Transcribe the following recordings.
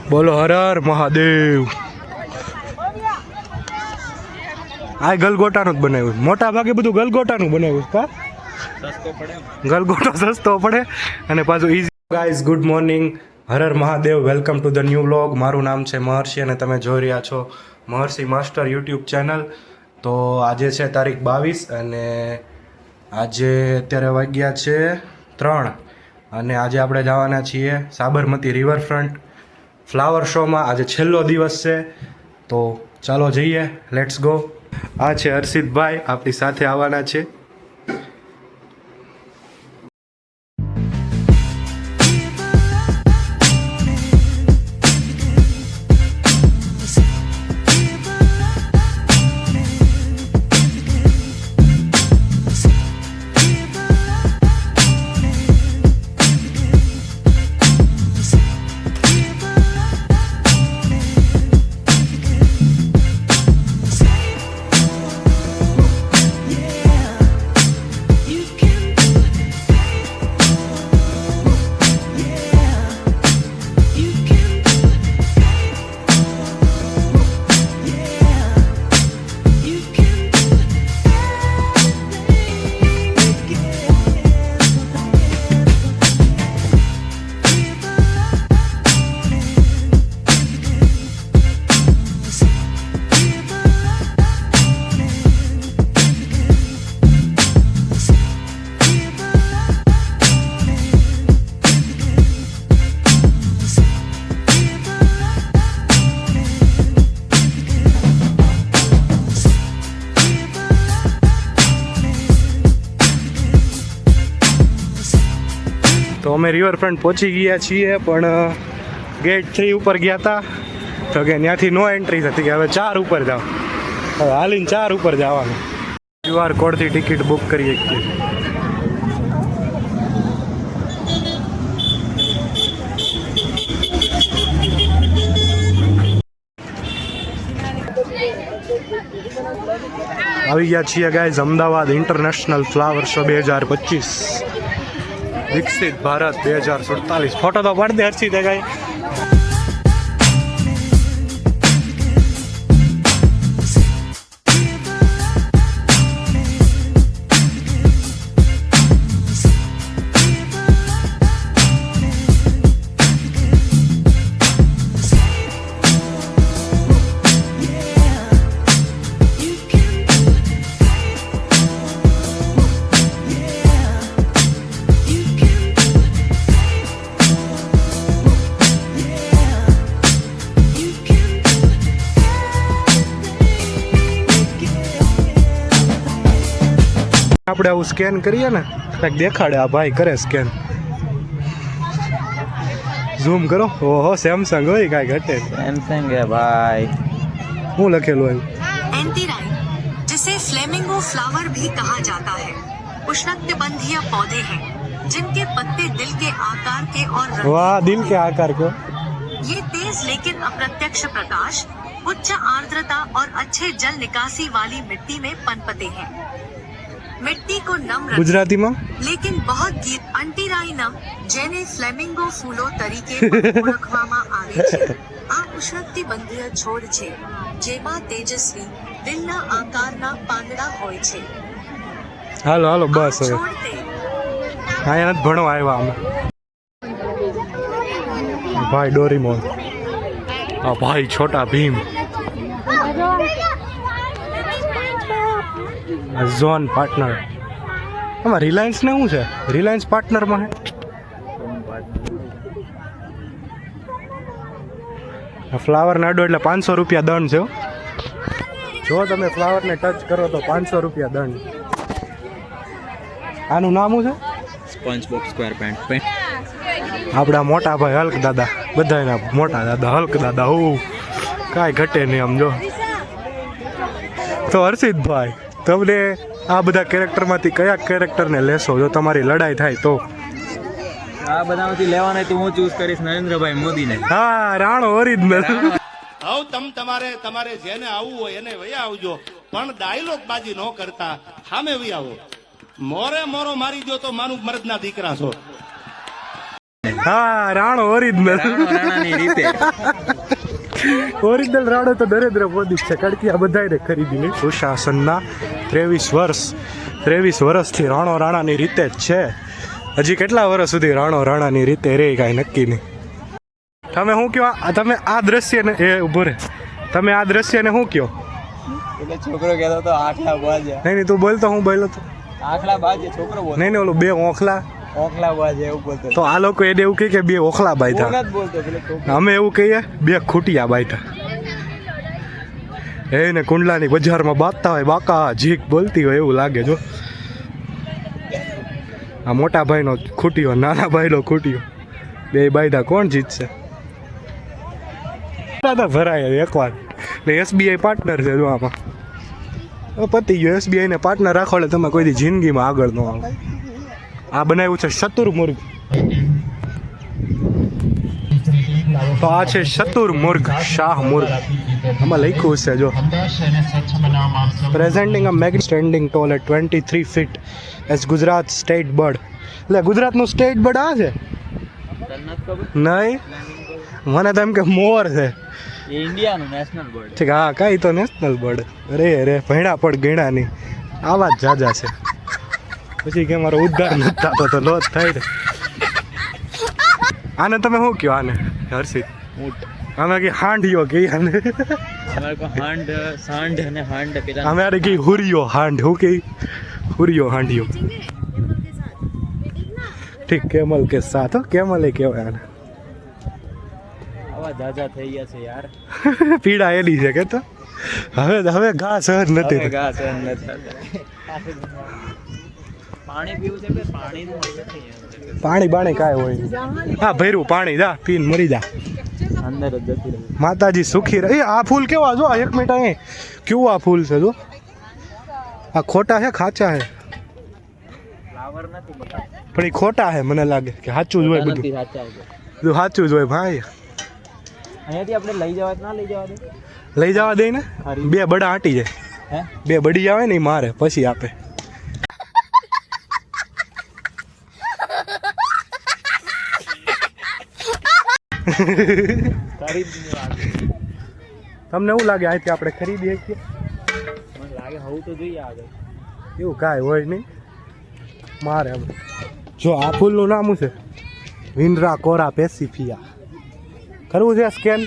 બોલો હર હર મહાદેવ. આ ગલગોટાનું જ બનાવ્યું, મોટા ભાગે બધું ગલગોટાનું બનાવ્યું. કા ગલગોટો સસ્તો પડે અને પાછું easy. Guys good morning, Har Har Mahadev, welcome to the new vlog. મારું નામ છે મહર્ષિ અને તમે જોઈ રહ્યા છો મહર્ષિ માસ્ટર યુટ્યુબ ચેનલ. તો આજે છે તારીખ 22 અને આજે અત્યારે વાગ્યા છે 3 અને આજે આપણે જવાના છીએ સાબરમતી રિવરફ્રન્ટ ફ્લાવર શોમાં. આજે છેલ્લો દિવસ છે તો ચાલો જઈએ, લેટ્સ ગો. આ છે હર્ષિતભાઈ, આપણી સાથે આવવાના છે. તો અમે રિવરફ્રન્ટ પહોંચી ગયા છીએ, પણ ગેટ 3 ઉપર ગયા હતા તો કે ત્યાંથી નો એન્ટ્રી થતી, કે હવે 4 ઉપર જાઓ. હવે હાલીને 4 ઉપર જવાનું. QR કોડથી ટિકિટ બુક કરી શકીએ. આવી ગયા છીએ guys Ahmedabad international flower show 2025, વિકસિત ભારત 2047. ફોટો તો પાડી દે હર્ષિત ગાય. આપણે આવું સ્કેન કરીએ ને, કંઈક દેખાડે. આ ભાઈ કરે સ્કેન, ઝૂમ કરો. ઓહો સેમસંગ હોય, કાંઈ ઘટે. सैमसंग है भाई. શું લખેલું આવ્યું? एंटीराइन, जिसे फ्लेमिंगो फ्लावर भी कहा जाता है, उष्णकटिबंधीय पौधे हैं जिनके पत्ते दिल के आकार के और वाह, दिल के आकार को. ये तेज लेकिन अप्रत्यक्ष प्रकाश, उच्च आर्द्रता और अच्छे जल निकासी वाली मिट्टी में पनपते हैं. मिट्टी को नम रखते ગુજરાતીમાં लेकिन बहुत गीत अंटीराइनम, જેને ફ્લેમિંગો ફૂલો તરીકે ઓળખવામાં આવે છે, આ ઉષ્ણકટિબંધીય છોડ છે જેમાં તેજસ્વી દિલના આકારના પાંદડા હોય છે. હાલો હાલો બસ હવે છોડ તે અહીંયા નથી ભણવા આવ્યા અમે. ભાઈ ડોરીમોન, આ ભાઈ છોટા ભીમ, ઝોન પાર્ટનર. આમાં રિલાયન્સ ને શું છે? રિલાયન્સ પાર્ટનરમાં હે ફ્લાવર નાડો એટલે 500 રૂપિયા દંડ છે. જો તમે ફ્લાવરને ટચ કરો તો 500 રૂપિયા દંડ. આનું નામ શું છે? स्पंजबॉब स्क्वारपैंट. આપણા મોટા ભાઈ હલ્ક દાદા, બધાના મોટા દાદા હલ્ક દાદા. હું કાંઈ ઘટે નહીં આમ જો. તો હર્ષિતભાઈ, તમને આ બધા કેરેક્ટરમાંથી કયા કેરેક્ટરને લેશો જો તમારી લડાઈ થાય તો? આ બધામાંથી લેવાના તો હું ચૂઝ કરીશ નરેન્દ્રભાઈ મોદીને. હા, રાણો ઓરિજિનલ. હવે તમારે જેને આવવું હોય એને વયા આવજો, પણ ડાયલોગ બાજી ન કરતા સામે વયા આવો. મોરે મોરો મારી દો તો મારું મર્દના દીકરા છો. હા રાણો ઓરિજિનલ રાણાની રીતે ઓરિજિનલ રાણો તો નરેન્દ્ર મોદી જ છે કારણ કે આ બધાને ખરીદી લે સુશાસનના 23 વર્ષથી રાણો રાણાની રીતે જ છે. હજી કેટલા વર્ષ સુધી રાણો રાણાની રીતે રે કાંઈ નક્કી નહીં. તમે શું કહો તમે આ દ્રશ્યને એ ઉભો રે તમે આ દ્રશ્યને શું કહો? એટલે છોકરો કહેતો તો આખલા બાજે નહીં તું બોલતો હું બોલ્યો તો આખલા બાજે છોકરો બોલતો નહીં ઓલું બે ઓખલા ઓખલા બાજે એવું બોલતો તો આ લોકો એને એવું કહે કે બે ઓખલા બાંધ્યા. કોણ જ બોલતો પેલો છોકરો અમે એવું કહીએ બે ખૂટિયા બાંધ્યા. એને કુંડલાની બજારમાં બાંધતા હોય બાકા જીક બોલતી હોય એવું લાગે જો. આ મોટા ભાઈનો ખૂટ્યો નાના ભાઈનો ખૂટ્યો બે બાંધ્યા કોણ જીતશે? દાદા ભરાય એકવાર એટલે SBI પાર્ટનર છે જો આમાં પતી ગયો. SBI ને પાર્ટનર રાખો એટલે તમે કોઈ દી જિંદગીમાં આગળ ન આવો. આ બનાવ્યું છે શતુરમુર્ગ. તો આ છે શતુરમુર્ગ શાહ મુર્ગ. આમાં લખ્યું છે જો presenting a mag standing tall at 23 feet as Gujarat state bird. એટલે ગુજરાતનું સ્ટેટ બર્ડ આ છે નહીં મને તો એમ કે મોર છે. એ ઇન્ડિયાનું નેશનલ બર્ડ ઠીક હા કાંઈ તો નેશનલ બર્ડ. અરે ભૈણા પડ ગયણા નહીં આવા જ જાજા છે. પછી કે મારો ઉદ્ધાર નથી થતો તો લોટ થાય ને. આને તમે શું કહો આને હર્ષિત? ઊંટ અમે કે હાંડિયો કે આને અમારે કો હાંડ સાંડ અને હાંડ પેલા અમે આને કે હુરિયો હાંડ હું કે હુરિયો હાંડિયો. ઠીક કેમલ કે સાથ કેમલ એ કહેવાય આને. આવા જાજા થઈ ગયા છે યાર. પીડા એની છે કે તો હવે ઘાસ સહન નથી. હવે ઘાસ સહન નથી થતા. પાણી પીવું છે કે પાણીનું હોય છે પાણી બાણી કાંઈ હોય નહીં. હા ભર્યું પાણી જા પીને મરી જા. અંદર જ જતી રહી. માતાજી સુખી રહે. આ ફૂલ કેવા જો એક મિનિટ અહીં કેવું આ ફૂલ છે જો. આ ખોટા છે ખાચા છે ફ્લાવર નથી બતા પણ એ ખોટા છે મને લાગે કે સાચું જ હોય બધું. નથી સાચા છે. બધું સાચું જ હોય ભાઈ. અહીંયાથી આપણે લઈ જવા ના લઈ જવા દે લઈ જવા દે ને બે બડા આંટી જાય. હે બે બડી આવે ને એ મારે પછી આપે. તમને એવું લાગે અહીંથી આપણે ખરીદીએ છીએ? મને લાગે હોવું તો જોઈએ આગળ. એવું કાંઈ હોય નહીં મારે હવે. જો આ ફૂલનું નામ શું છે? વિન્દ્રા કોરા પેસિફિયા. કરવું છે સ્કેન?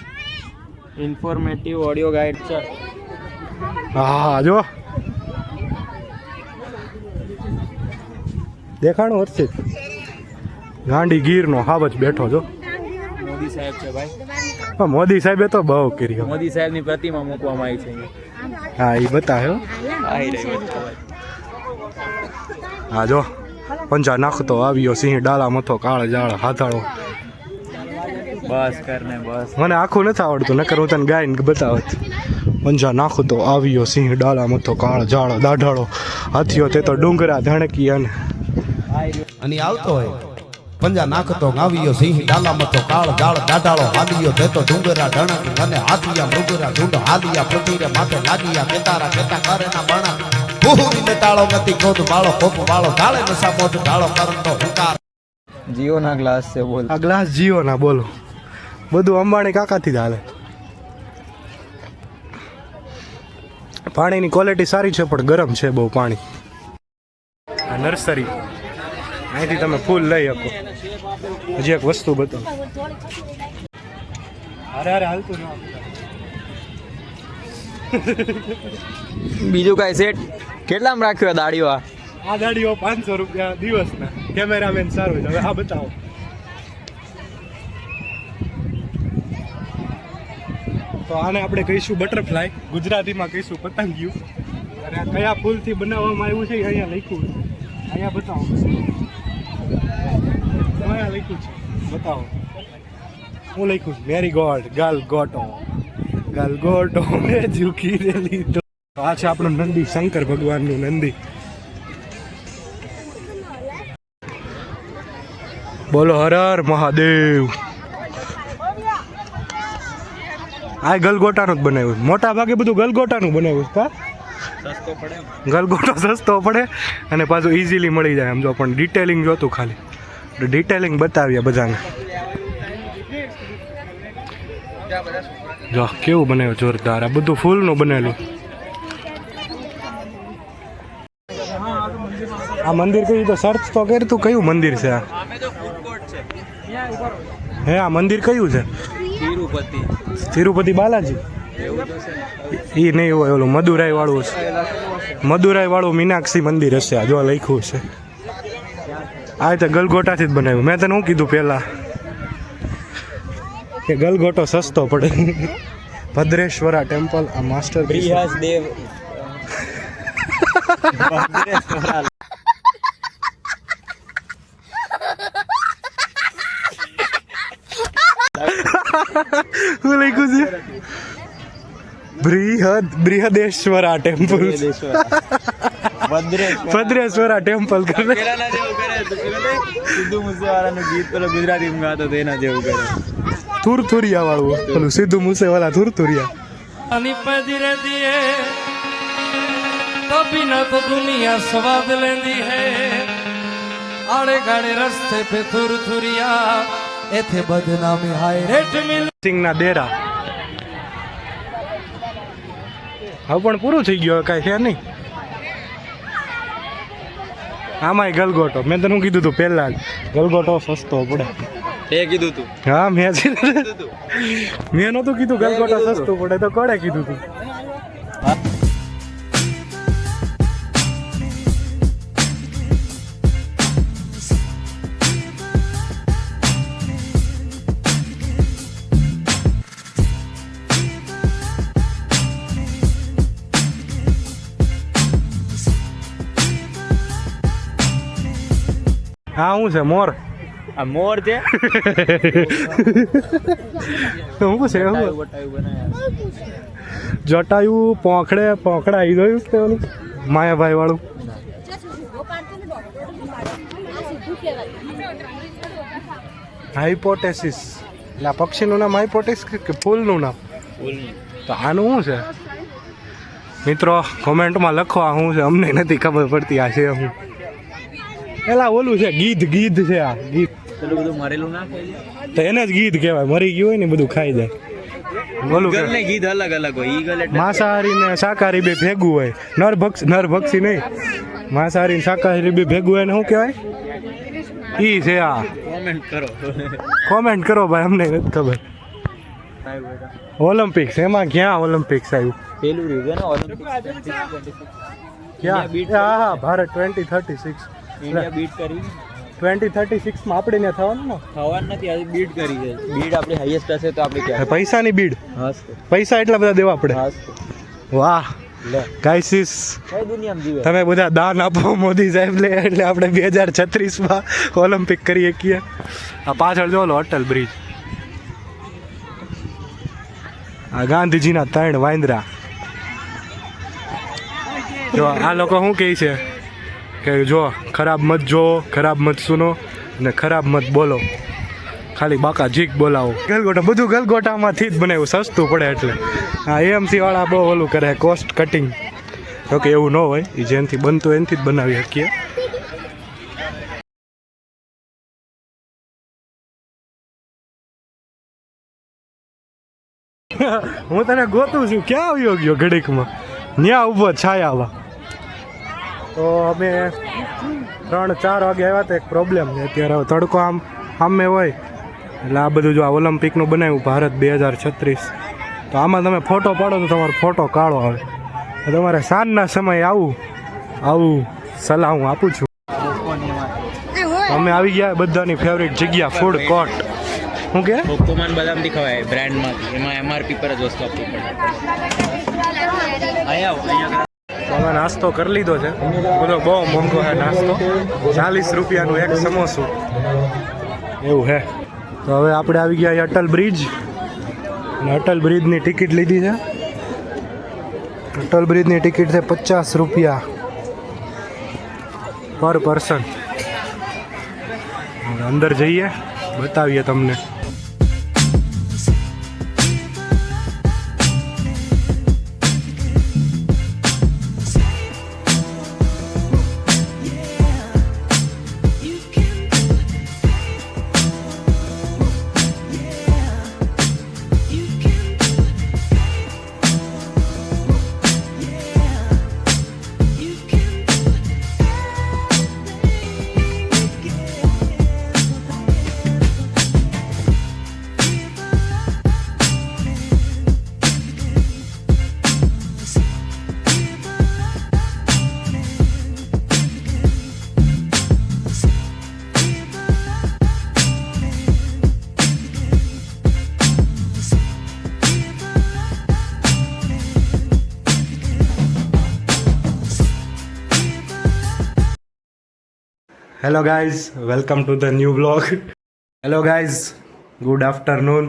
ઇન્ફોર્મેટિવ ઓડિયો ગાઈડ છે. હા જો દેખાણું હર્ષિત ગાંડી ગીરનો હાવજ બેઠો જો. મોદી સાહેબ છે ભાઈ. પણ મોદી સાહેબે તો બહુ કર્યો. મોદી સાહેબની પ્રતિમા મૂકવામાં આવી છે અહીંયા. હા એ બતાવ્યો. આવી રહી છે હા જો પંજા નાખતો આવ્યો સિંહ ડાલા મથો કાળ જાળ હાથાળો. બસ કરને બસ. મને આખું નથી આવડતું નકર હું તને ગાઈને બતાવત. પંજા નાખતો આવ્યો સિંહ ડાલા મથો કાળ જાળ દાઢાળો હાથીઓ તે તો ડુંગરા ધણકી અને અને આવતો હોય પંજા નાખતો આવ્યો સિંહ ડાલામતો કાળ જાળ દાઢાળો હાલિયો દેતો ડુંગરા ઢણક અને હાથિયા મૃગરા ઢૂંઢ હાલિયા પૃથ્વીરે માથે લાગિયા કેતારા કેતા કરેના બણા ભૂરીને તાળો નથી ક્રોધ વાળો કોપ વાળો ઢાળે નશા મોઢ ઢાળો કરતો હુંકાર. જીઓ ના ગ્લાસ છે બોલ. આ ગ્લાસ જીઓ ના બોલો બધું અંબાણી કાકાથી જ હાલે. પાણીની ક્વોલિટી સારી છે પણ ગરમ છે બહુ પાણી. આ નર્સરી અહીંથી તમે ફૂલ લઈ શકો. હજી એક વસ્તુ બતાવો. અરે હાલતું ન બીજું કાંઈ સેટ કેટલામાં રાખ્યો દાડીઓ? આ ગાડીઓ 500 રૂપિયા દિવસના. કેમેરામેન સારું છે. હવે આ બતાવો. તો આને આપણે કહીશું બટરફ્લાય, ગુજરાતીમાં કહીશું પતંગિયું. અને આ કયા ફૂલથી બનાવવામાં આવ્યું છે એ અહીંયા લખ્યું છે. અહીંયા બતાવો. અહીંયા લખ્યું છે બતાવો. હું લખ્યું છે મેરીગોલ્ડ ગલગોટો ગલગોટો મેં ઝૂકી રેલી. તો આ છે આપણું નંદી, શંકર ભગવાનનું નંદી. બોલો હર હર મહાદેવ. આ ગલગોટાનું જ બનાવ્યું. મોટા ભાગે બધું ગલગોટાનું બનાવ્યું કા. સસ્તો પડે. ગલગોટો સસ્તો પડે અને પાછું ઇઝીલી મળી જાય. આમ જો પણ ડિટેલિંગ જોતું ખાલી ડિટેલિંગ બતાવીએ બધાને. જો કેવું બનાવ્યું જોરદાર, આ બધું ફૂલનું બનેલું. આ મંદિર કયું તો સર્ચ તો કર તું, કયું મંદિર છે આ? હે આ મંદિર કયું છે? તિરુપતિ. તિરુપતિ બાલાજી? એવું તો છે ને. એ નહીં હોય, ઓલું મદુરાઈ વાળું છે. મદુરાઈ વાળું મીનાક્ષી મંદિર હશે, આ જો લખ્યું છે. આ રીતે ગલગોટાથી જ બનાવ્યું. મેં તને શું કીધું પહેલા કે ગલગોટો સસ્તો પડે. ભદ્રેશ્વરા ટેમ્પલ, આ માસ્ટર બ્રિહાસ દેવ. શું લખ્યું છે? બૃહદેશ્વરા ટેમ્પલ. ભદ્રેશ્વરા ટેમ્પલ કરે. પેલાના જેવું કરે તો સિદ્ધુ મૂસેવાલાનું ગીત પેલો ગુજરાતીમાં ગાતો તો એના જેવું કરે. થુરથુરિયા વાળું, પેલું સિદ્ધુ મૂસેવાલા થુરથુરિયા. आणि पदिरे दिए कभी न तो दुनिया स्वाद लेंदी है आड़े गाड़े रस्ते पे थुर थुरिया एथे बदनामी हाय रेट मिल સિંગના દેરા. હવે પણ પૂરું થઈ ગયું, કાંઈ છે નહીં. આમાંય ગલગોટો. મેં તને કીધું તું પહેલા જ, ગલગોટો સસ્તો પડે. તે કીધું તું. હા મેં નહોતું કીધું ગલગોટો સસ્તું પડે, તો કોણે કીધું તું? હા શું છે? મોર. આ મોર છે. શું છે? જટાયું પોંખડે પોંખડાઈ જોયું છે ઓલું માયાભાઈ વાળું. હાઇપોટેસિસ એટલે આ પક્ષીનું નામ હાઇપોટેસિસ કે ફૂલનું નામ? તો આનું શું છે મિત્રો? કોમેન્ટમાં લખો આ શું છે, અમને નથી ખબર પડતી આ છે હું. એલા ઓલું છે ગીધ. ગીધ છે આ ગીધ. પેલું બધું મરેલું ના ખાઈ તો એને જ ગીધ કહેવાય. મરી ગયું હોય ને બધું ખાઈ જાય. ઓલું ઈગલ ને ગીધ અલગ અલગ હોય. ઈગલ એટલે માંસાહારી ને શાકાહારી બે ભેગું હોય. નરભક્ષી નહીં, માંસાહારી ને શાકાહારી બે ભેગું હોય ને શું કહેવાય? ઈ છે આ. કોમેન્ટ કરો ભાઈ, અમને નથી ખબર. ઓલિમ્પિક્સ એમાં ક્યાં ઓલિમ્પિક્સ આવ્યું? પેલું રહ્યું છે ને ઓલિમ્પિક. ક્યાં? હા હા, ભારત 2036. ઇન્ડિયા બીટ કરી. 2036માં આપણે ત્યાં થવાનું ને? થવાનું નથી, આજે બીટ કરી છે. બીટ આપણી હાઈએસ્ટ હશે તો આપણે ક્યાં? પૈસાની બીડ. હાસ તો. પૈસા એટલા બધા દેવા પડે. હાસ તો. વાહ લે ગાઈસીસ, કઈ દુનિયામાં જીવે? તમે બધા દાન આપો મોદી સાહેબ લે, એટલે આપણે 2036માં ઓલિમ્પિક કરી શકીએ. આ પાછળ જો લો અટલ બ્રિજ. આ ગાંધીજીના 3 વાંદરા. જો આ લોકો શું કહે છે કે જો ખરાબ મત જો, ખરાબ મત સુનો ને ખરાબ મત બોલો, ખાલી બાકા જીક બોલાવો. ગલગોટા બધું ગલગોટામાંથી જ બનાવ્યું, સસ્તું પડે એટલે. હા એએમસી વાળા બહુ ઓલું કરે, કોસ્ટ કટિંગ. તો કે એવું ન હોય, એ જેનથી બનતું એનથી જ બનાવી શકીએ. હું તને ગોતું છું, ક્યાં આવ્યો ગયો ઘડીકમાં? ત્યાં ઊભો છાયામાં. તો અમે 3-4 વાગે આવ્યા તો એક પ્રોબ્લેમ છે અત્યારે. હવે તડકો આમ સામે હોય એટલે આ બધું જો આ ઓલિમ્પિકનું બનાવ્યું ભારત 2036. તો આમાં તમે ફોટો પાડો તો તમારો ફોટો કાળો આવે. તમારે સાંજના સમયે આવું સલાહ હું આપું છું. અમે આવી ગયા બધાની ફેવરિટ જગ્યા, ફૂડ કોર્ટ. શું કે કોકોમાન બદામથી ખવાય બ્રાન્ડમાંથી, એમાં એમઆરપી પર જ વસ્તુ આપવી પડે. અહીંયા અમે નાસ્તો કરી લીધો છે, બધો બહુ મોંઘો છે નાસ્તો. 40 રૂપિયાનું એક સમોસું એવું છે. તો હવે આપણે આવી ગયા અટલ બ્રિજ, અને અટલ બ્રિજની ટિકિટ લીધી છે. અટલ બ્રિજની ટિકિટ છે 50 રૂપિયા પર પર્સન. અંદર જઈએ, બતાવીએ તમને. Hello guys, welcome to the new blog. Hello guys, good afternoon.